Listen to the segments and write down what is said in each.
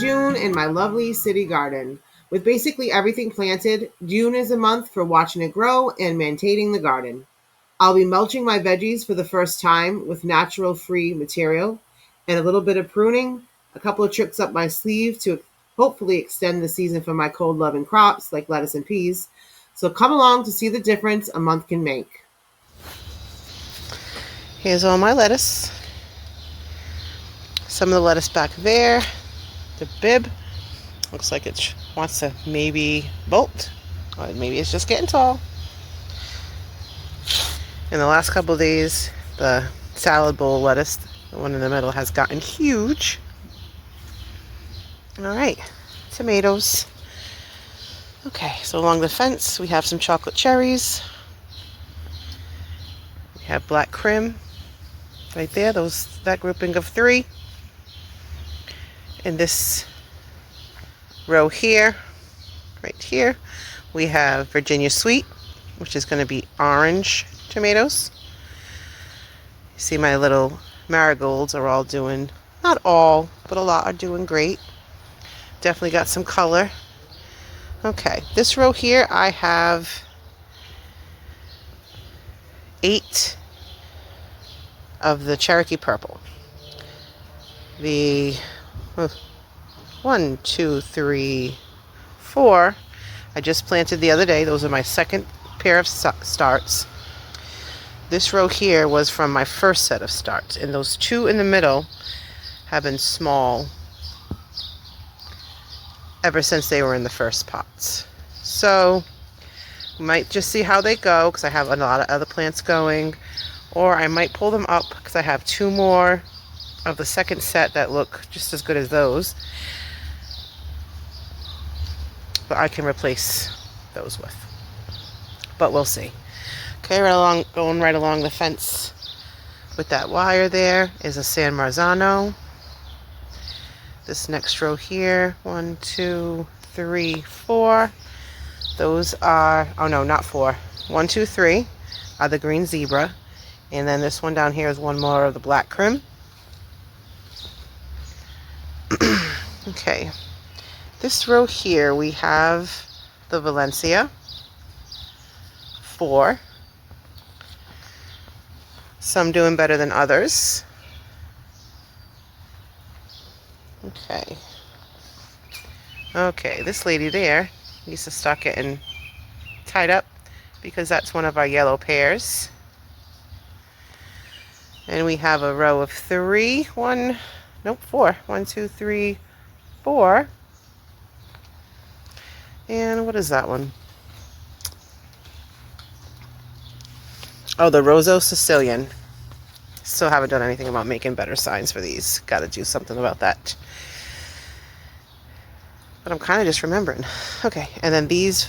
June in my lovely city garden. With basically everything planted, June is a month for watching it grow and maintaining the garden. I'll be mulching my veggies for the first time with natural free material and a little bit of pruning, a couple of tricks up my sleeve to hopefully extend the season for my cold loving crops like lettuce and peas. So come along to see the difference a month can make. Here's all my lettuce. Some of the lettuce back there, the bib, looks like it wants to maybe bolt, or maybe it's just getting tall. In the last couple of days, the salad bowl lettuce, the one in the middle, has gotten huge. All right, tomatoes. Okay, so along the fence, we have some chocolate cherries. We have black crim right there, that grouping of 3. In this row here, right here, we have Virginia Sweet, which is going to be orange tomatoes. You see my little marigolds are all doing, not all, but a lot are doing great. Definitely got some color. Okay, this row here I have 8 of the Cherokee Purple. The 1, 2, 3, 4 I just planted the other day. Those are my second pair of starts. This row here was from my first set of starts, and those 2 in the middle have been small ever since they were in the first pots. So we might just see how they go, because I have a lot of other plants going, or I might pull them up because I have 2 more of the second set that look just as good as those, but I can replace those with. But we'll see. Okay, going right along the fence with that wire there is a San Marzano. This next row here, 1, 2, 3, 4. Those are, oh no, not 4. 1, 2, 3 are the green zebra. And then this one down here is one more of the black crim. Okay, this row here we have the Valencia, 4. Some doing better than others. Okay, this lady there needs to start getting tied up because that's one of our yellow pears. And we have a row of 3, 4. 1, 2, 3, 4. And what is that one? Oh, the Rosso Sicilian. Still haven't done anything about making better signs for these. Got to do something about that. But I'm kind of just remembering. Okay, and then these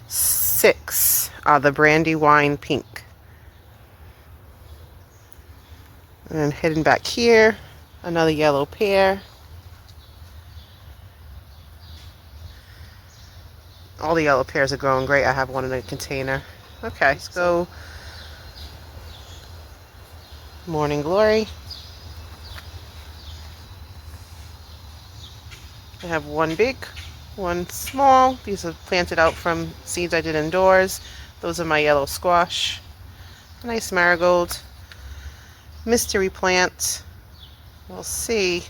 6 are the Brandywine Pink. And then hidden back here, another yellow pear. All the yellow pears are growing great. I have one in a container. Okay, so Morning Glory. I have 1 big, 1 small. These are planted out from seeds I did indoors. Those are my yellow squash. Nice marigold. Mystery plant. We'll see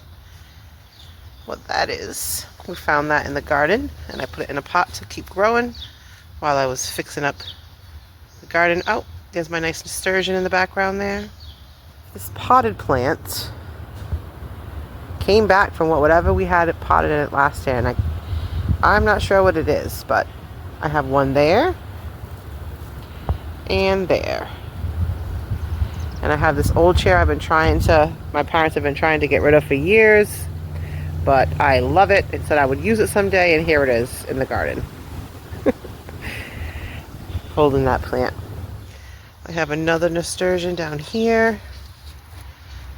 what that is. We found that in the garden, and I put it in a pot to keep growing while I was fixing up the garden. Oh, there's my nice nasturtium in the background there. This potted plant came back from whatever we had it potted in it last year, and I'm not sure what it is, but I have one there and there. And I have this old chair my parents have been trying to get rid of for years, but I love it and said I would use it someday, and here it is in the garden. Holding that plant. I have another nasturtium down here.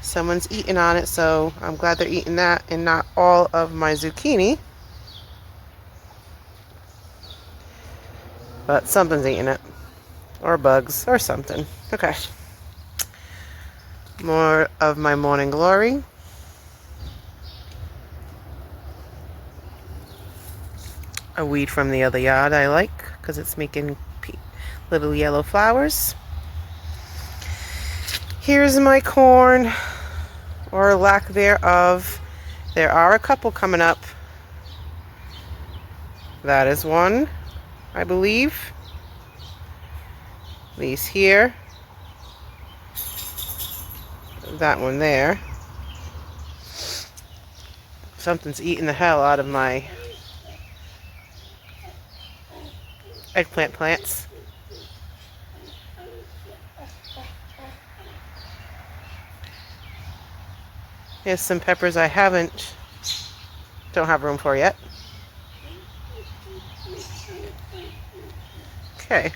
Someone's eating on it, so I'm glad they're eating that and not all of my zucchini. But something's eating it. Or bugs, or something. Okay. More of my Morning Glory. a weed from the other yard I like because it's making little yellow flowers. Here's my corn, or lack thereof. There are a couple coming up. That is one, I believe. These here. That one there. Something's eating the hell out of my eggplant plants. Here's some peppers I don't have room for yet. Okay,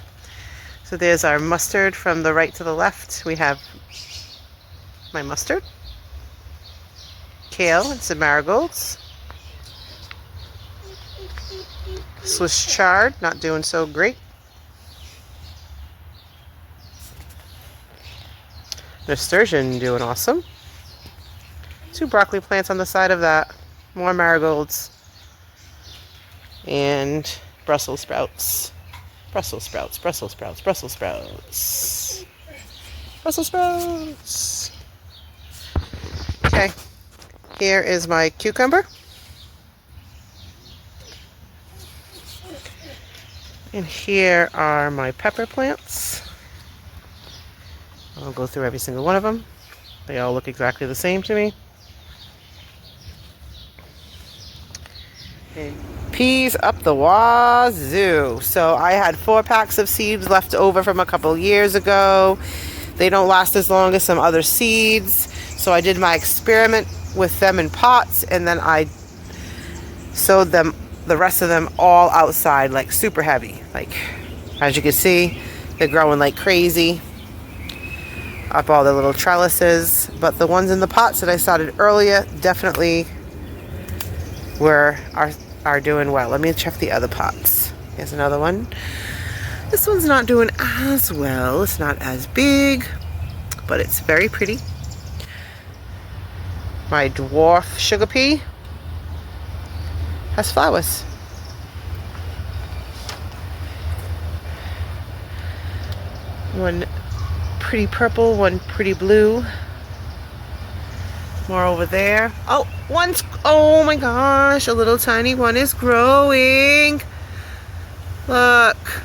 so there's our mustard from the right to the left. We have my mustard, kale, and some marigolds. Swiss chard, not doing so great. Nasturtium doing awesome. 2 broccoli plants on the side of that. More marigolds. And Brussels sprouts. Brussels sprouts, Brussels sprouts, Brussels sprouts. Brussels sprouts. Okay, here is my cucumber. And here are my pepper plants. I'll go through every single one of them. They all look exactly the same to me. And peas up the wazoo. So I had 4 packs of seeds left over from a couple years ago. They don't last as long as some other seeds. So I did my experiment with them in pots, and then I sowed them, the rest of them, all outside, like super heavy. Like, as you can see, they're growing like crazy up all the little trellises. But the ones in the pots that I started earlier definitely are doing well. Let me check the other pots. Here's another one. This one's not doing as well. It's not as big, but it's very pretty. My dwarf sugar pea has flowers. One pretty purple, one pretty blue. More over there. Oh, oh my gosh, a little tiny one is growing. Look.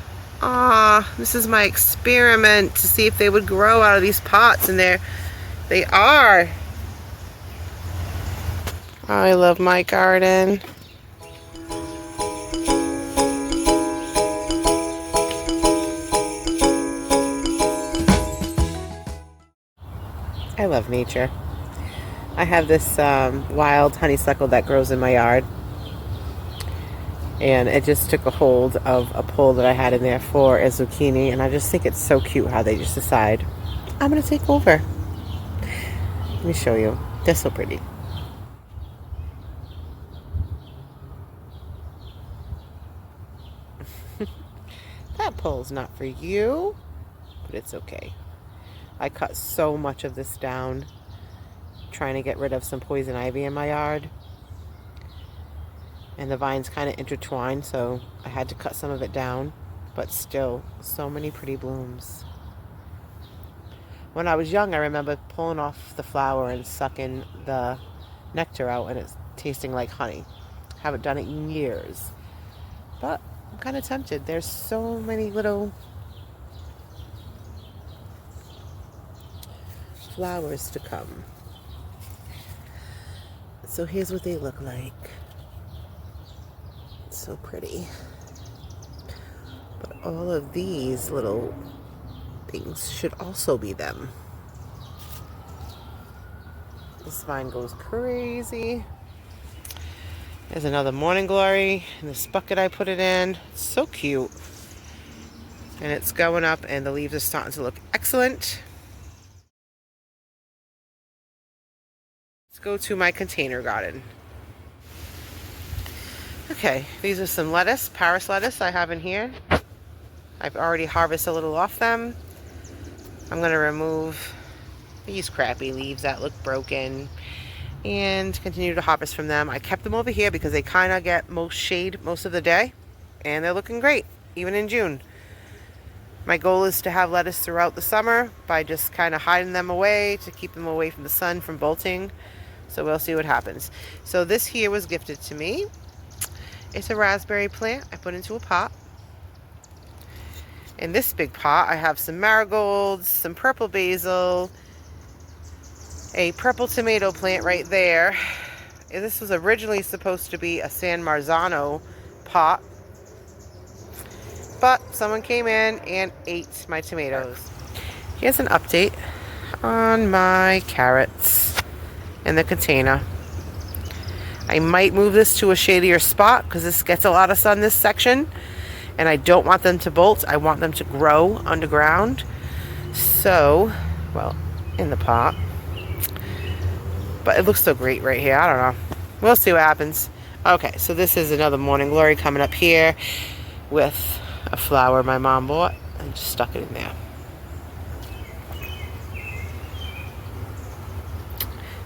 This is my experiment to see if they would grow out of these pots, and they are. I love my garden. I love nature. I have this wild honeysuckle that grows in my yard, and it just took a hold of a pole that I had in there for a zucchini, and I just think it's so cute how they just decide, I'm going to take over. Let me show you. They're so pretty. That pole's not for you, but it's okay. I cut so much of this down trying to get rid of some poison ivy in my yard, and the vines kind of intertwined, so I had to cut some of it down, but still so many pretty blooms. When I was young, I remember pulling off the flower and sucking the nectar out, and it's tasting like honey. Haven't done it in years, but I'm kind of tempted. There's so many little flowers to come. So here's what they look like. It's so pretty. But all of these little things should also be them. This vine goes crazy. There's another morning glory in this bucket I put it in. It's so cute. And it's going up, and the leaves are starting to look excellent. Let's go to my container garden. Okay, these are some lettuce, Paris lettuce I have in here. I've already harvested a little off them. I'm going to remove these crappy leaves that look broken and continue to harvest from them. I kept them over here because they kind of get most shade most of the day. and they're looking great, even in June. My goal is to have lettuce throughout the summer by just kind of hiding them away to keep them away from the sun, from bolting. So we'll see what happens. So this here was gifted to me. It's a raspberry plant I put into a pot. In this big pot, I have some marigolds, some purple basil, a purple tomato plant right there. This was originally supposed to be a San Marzano pot, but someone came in and ate my tomatoes. Here's an update on my carrots in the container. I might move this to a shadier spot because this gets a lot of sun, this section, and I don't want them to bolt. I want them to grow underground. So, well, in the pot. But it looks so great right here. I don't know. We'll see what happens. Okay, so this is another Morning Glory coming up here with a flower my mom bought and just stuck it in there.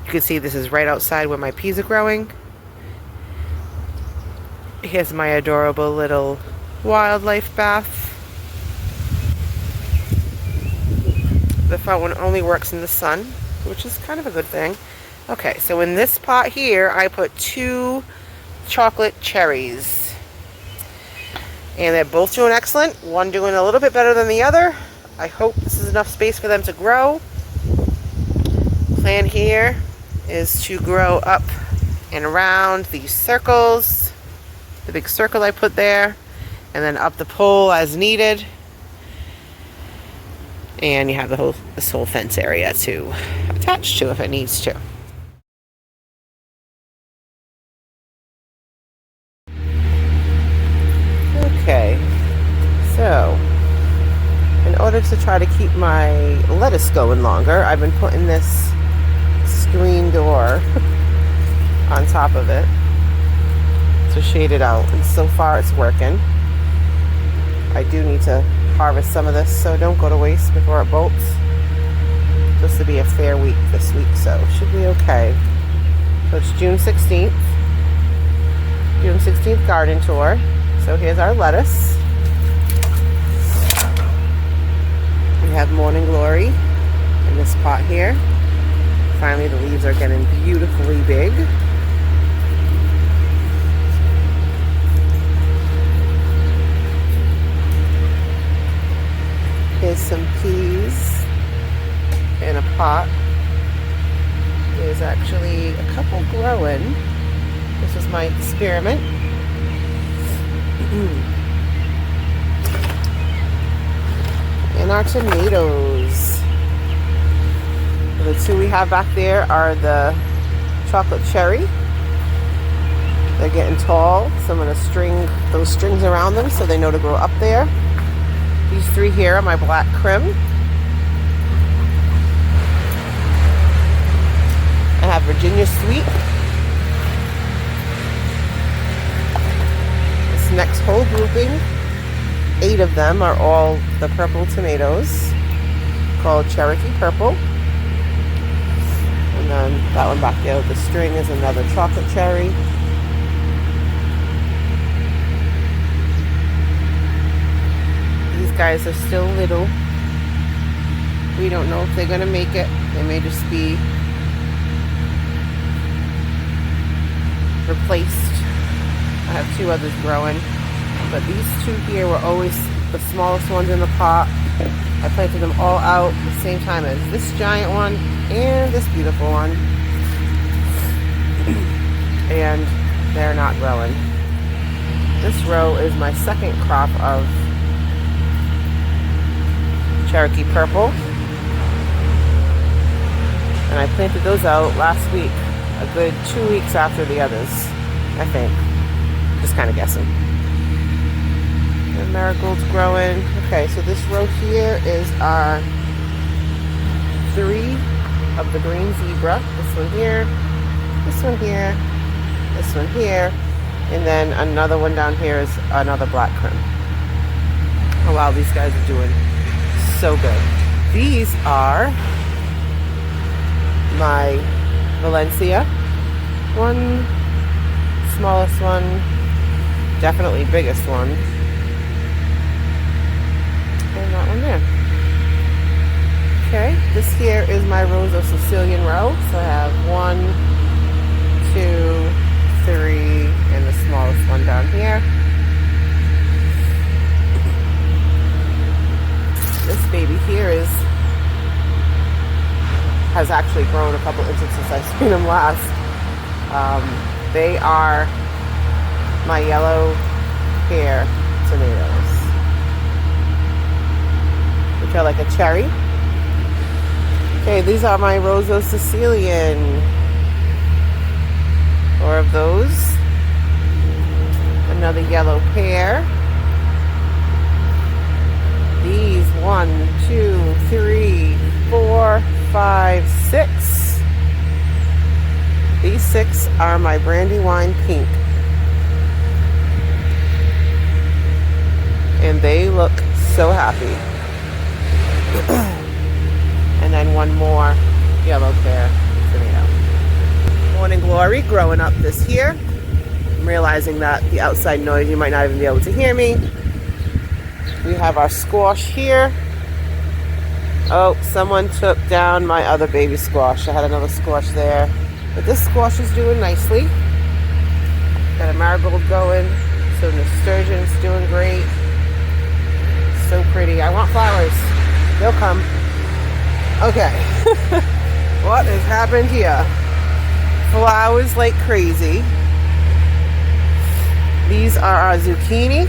You can see this is right outside where my peas are growing. Here's my adorable little wildlife bath. The front one only works in the sun, which is kind of a good thing. Okay, so in this pot here, I put 2 chocolate cherries. And they're both doing excellent. One doing a little bit better than the other. I hope this is enough space for them to grow. Plan here is to grow up and around these circles. The big circle I put there. And then up the pole as needed. And you have this whole fence area to attach to if it needs to. Okay, so in order to try to keep my lettuce going longer, I've been putting this screen door on top of it to shade it out, and so far it's working. I do need to harvest some of this, so don't go to waste before it bolts. It's supposed to be a fair week this week, so it should be okay. So it's June 16th. June 16th garden tour. So here's our lettuce. We have Morning Glory in this pot here. Finally, the leaves are getting beautifully big. Here's some peas in a pot. There's actually a couple growing. This was my experiment. And our tomatoes. The 2 we have back there are the chocolate cherry. They're getting tall, so I'm going to string those strings around them so they know to grow up there. These 3 here are my black crim. I have Virginia Sweet. This next whole grouping, 8 of them are all the purple tomatoes called Cherokee Purple. And then that one back there with the string is another chocolate cherry. These guys are still little. We don't know if they're going to make it. They may just be replaced. I have 2 others growing, but these 2 here were always the smallest ones in the pot. I planted them all out at the same time as this giant one and this beautiful one, and they're not growing. This row is my second crop of Cherokee Purple, and I planted those out last week, a good 2 weeks after the others, I think. Just kind of guessing. The marigold's growing. Okay, so this row here is our 3 of the green zebra. This one here, this one here, this one here, and then another one down here is another black crim. Oh wow, these guys are doing so good. These are my Valencia. One, smallest one, definitely biggest one. And that one there. Okay, this here is my rows of Sicilian row. So I have 1, 2, 3, and the smallest one down here. This baby here has actually grown a couple inches since I've seen them last. They are my yellow pear tomatoes, which are like a cherry. Okay, these are my Rosa Sicilian. 4 of those. Another yellow pear. These 1, 2, 3, 4, 5, 6. These 6 are my Brandywine Pink. And they look so happy. And then 1 more yellow pear tomato. Morning Glory growing up this year. I'm realizing that the outside noise, you might not even be able to hear me. We have our squash here. Oh, someone took down my other baby squash. I had another squash there. But this squash is doing nicely. Got a marigold going. So nasturtium's doing great. So pretty. I want flowers. They'll come. Okay. What has happened here? Flowers like crazy. These are our zucchini.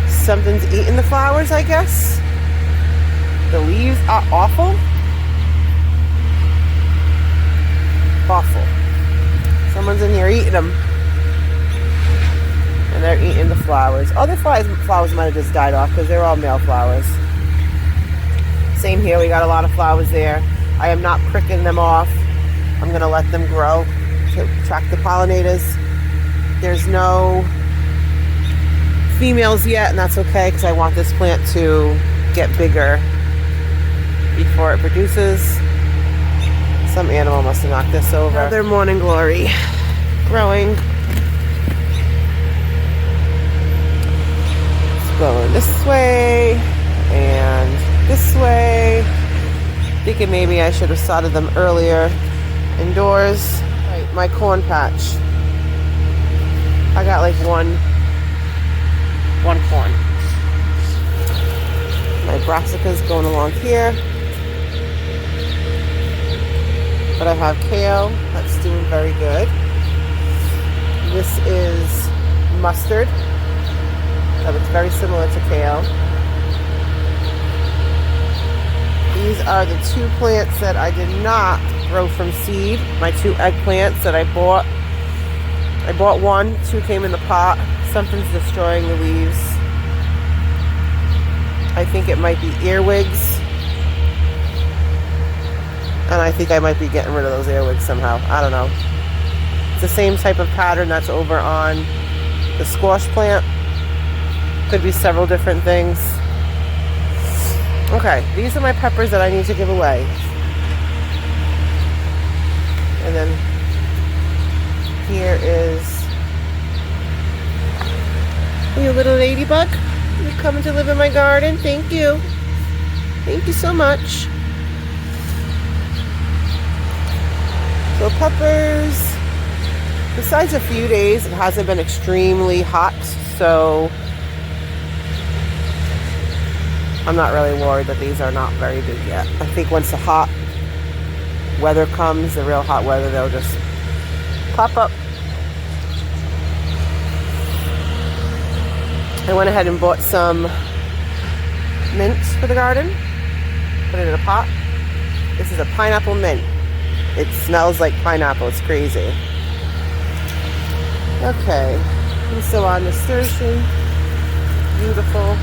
Something's eating the flowers, I guess. The leaves are awful. Awful. Someone's in here eating them. And they're eating the flowers. Other flowers might have just died off because they're all male flowers. Same here, we got a lot of flowers there. I am not pricking them off. I'm going to let them grow to attract the pollinators. There's no females yet, and that's okay because I want this plant to get bigger before it produces. Some animal must have knocked this over. Another Morning Glory growing. It's going this way and this way. Thinking maybe I should have sodded them earlier indoors. Right, my corn patch. I got like one corn. My brassicas going along here. But I have kale that's doing very good. This is mustard. That looks very similar to kale. These are the 2 plants that I did not grow from seed. My 2 eggplants that I bought. I bought 1, 2 came in the pot. Something's destroying the leaves. I think it might be earwigs. And I think I might be getting rid of those earwigs somehow. I don't know. It's the same type of pattern that's over on the squash plant. Could be several different things. Okay, these are my peppers that I need to give away. And then here is you little ladybug. You coming to live in my garden? Thank you. Thank you so much. So peppers. Besides a few days, it hasn't been extremely hot, so I'm not really worried that these are not very big yet. I think once the hot weather comes, the real hot weather, they'll just pop up. I went ahead and bought some mint for the garden. Put it in a pot. This is a pineapple mint. It smells like pineapple. It's crazy. Okay. And so on nasturtium. Beautiful.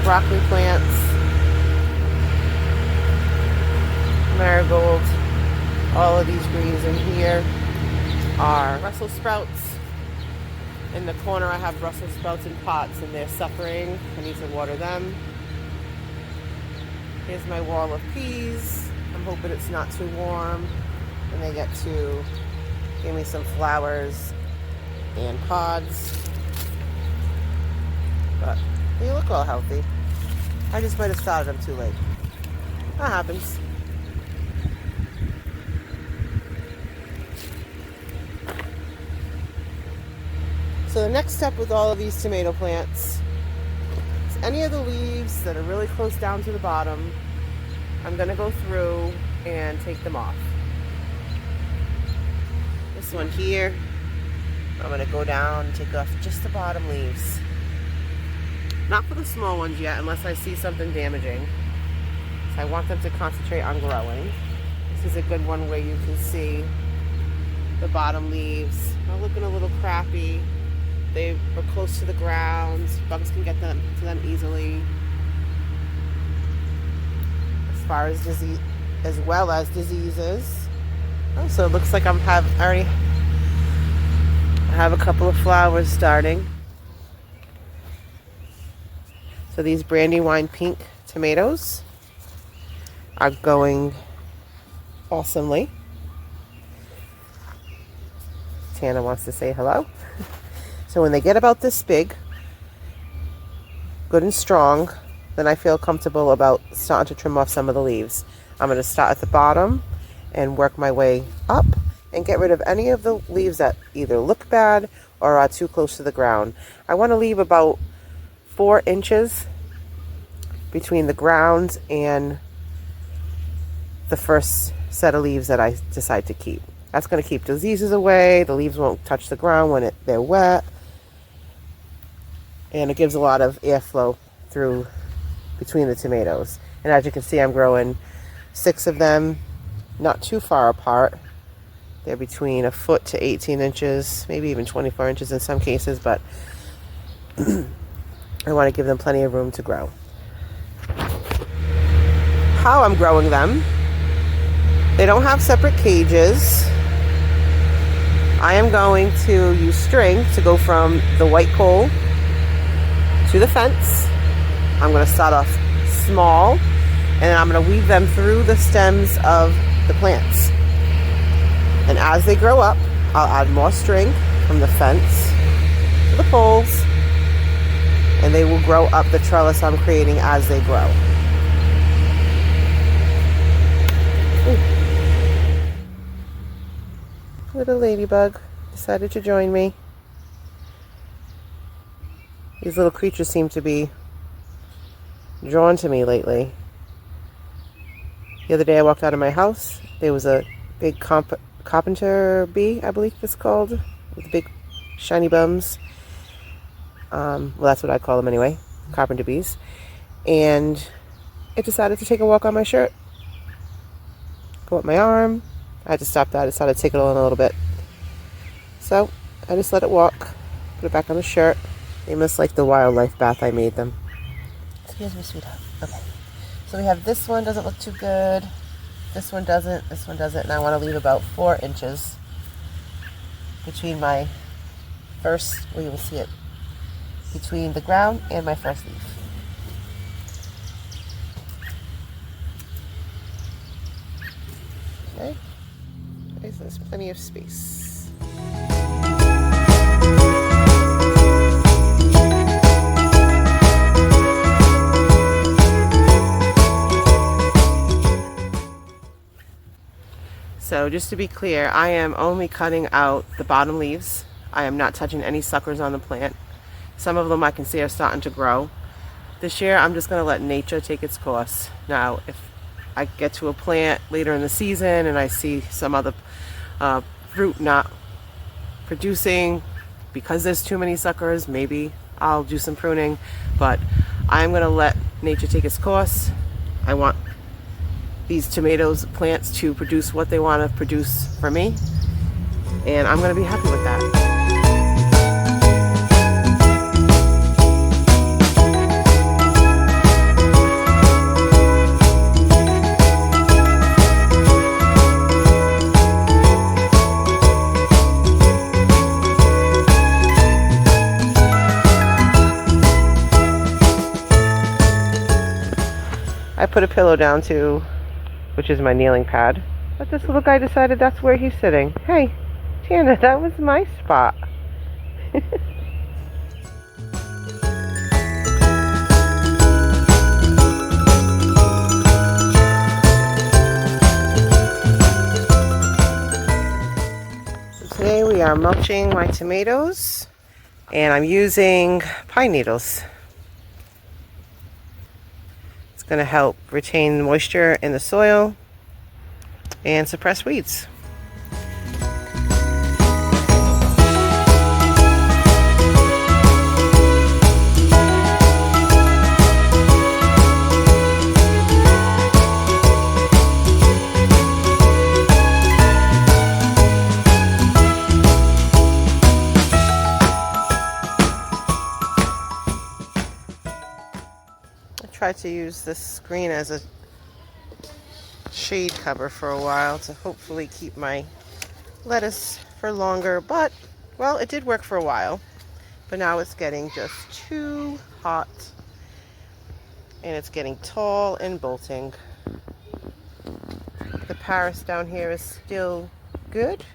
Broccoli plants. Marigold. All of these greens in here are Brussels sprouts. In the corner I have Brussels sprouts in pots and they're suffering. I need to water them. Here's my wall of peas. I'm hoping it's not too warm and they get to give me some flowers and pods. But they look all healthy. I just might have started them too late. That happens. So the next step with all of these tomato plants is any of the leaves that are really close down to the bottom, I'm going to go through and take them off. This one here, I'm going to go down and take off just the bottom leaves. Not for the small ones yet, unless I see something damaging. So I want them to concentrate on growing. This is a good one where you can see the bottom leaves are looking a little crappy. They are close to the ground. Bugs can get them to them easily. As far as disease, as well as diseases. Oh, so it looks like I have a couple of flowers starting. So these Brandywine pink tomatoes are going awesomely. Tana wants to say hello. So when they get about this big, good and strong, then I feel comfortable about starting to trim off some of the leaves. I'm going to start at the bottom and work my way up and get rid of any of the leaves that either look bad or are too close to the ground. I want to leave about 4 inches between the ground and the first set of leaves that I decide to keep. That's going to keep diseases away. The leaves won't touch the ground when they're wet. And it gives a lot of airflow through between the tomatoes. And as you can see, I'm growing 6 of them, not too far apart. They're between a foot to 18 inches, maybe even 24 inches in some cases, but I want to give them plenty of room to grow. How I'm growing them, they don't have separate cages. I am going to use string to go from the white pole to the fence. I'm going to start off small, and then I'm going to weave them through the stems of the plants. And as they grow up, I'll add more string from the fence to the poles, and they will grow up the trellis I'm creating as they grow. Ooh. Little ladybug decided to join me. These little creatures seem to be drawn to me lately. The other day I walked out of my house. There was a big carpenter bee, I believe it's called, with big shiny bums. Well, that's what I call them anyway, carpenter bees. And it decided to take a walk on my shirt. Go up my arm. I had to stop that. I decided to take it on a little bit. So I just let it walk. Put it back on the shirt. They must like the wildlife bath I made them. Excuse me, sweetheart. Okay. So we have this one, doesn't look too good. This one doesn't. This one doesn't. And I want to leave about 4 inches between my first, well, you will see it, between the ground and my first leaf. Okay. There's plenty of space. So just to be clear, I am only cutting out the bottom leaves. I am not touching any suckers on the plant. Some of them I can see are starting to grow. This year I'm just going to let nature take its course. Now if I get to a plant later in the season and I see some other fruit not producing because there's too many suckers, maybe I'll do some pruning, but I'm going to let nature take its course. I want these tomatoes plants to produce what they want to produce for me, and I'm going to be happy with that. I put a pillow down too, which is my kneeling pad. But this little guy decided that's where he's sitting. Hey, Tana, that was my spot. Today we are mulching my tomatoes, and I'm using pine needles. It's going to help retain moisture in the soil and suppress weeds. I tried to use this screen as a shade cover for a while to hopefully keep my lettuce for longer, but well, it did work for a while, but now it's getting just too hot and it's getting tall and bolting. The Paris down here is still good.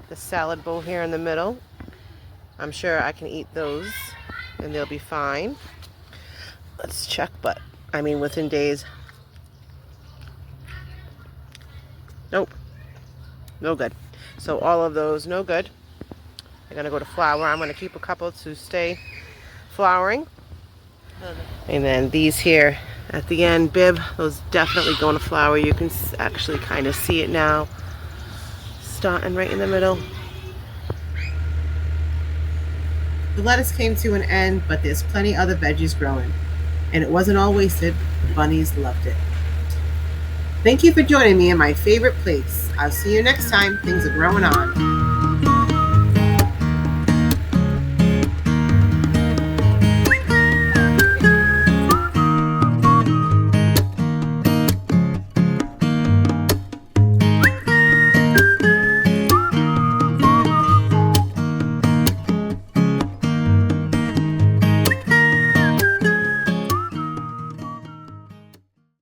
The salad bowl here in the middle, I'm sure I can eat those and they'll be fine. Let's check, but I mean within days. Nope, no good. So all of those, no good. They're gonna go to flower. I'm gonna keep a couple to stay flowering. And then these here at the end, bib, those definitely going to flower. You can actually kind of see it now, starting right in the middle. The lettuce came to an end, but there's plenty other veggies growing. And it wasn't all wasted. The bunnies loved it. Thank you for joining me in my favorite place. I'll see you next time. Things are growing on.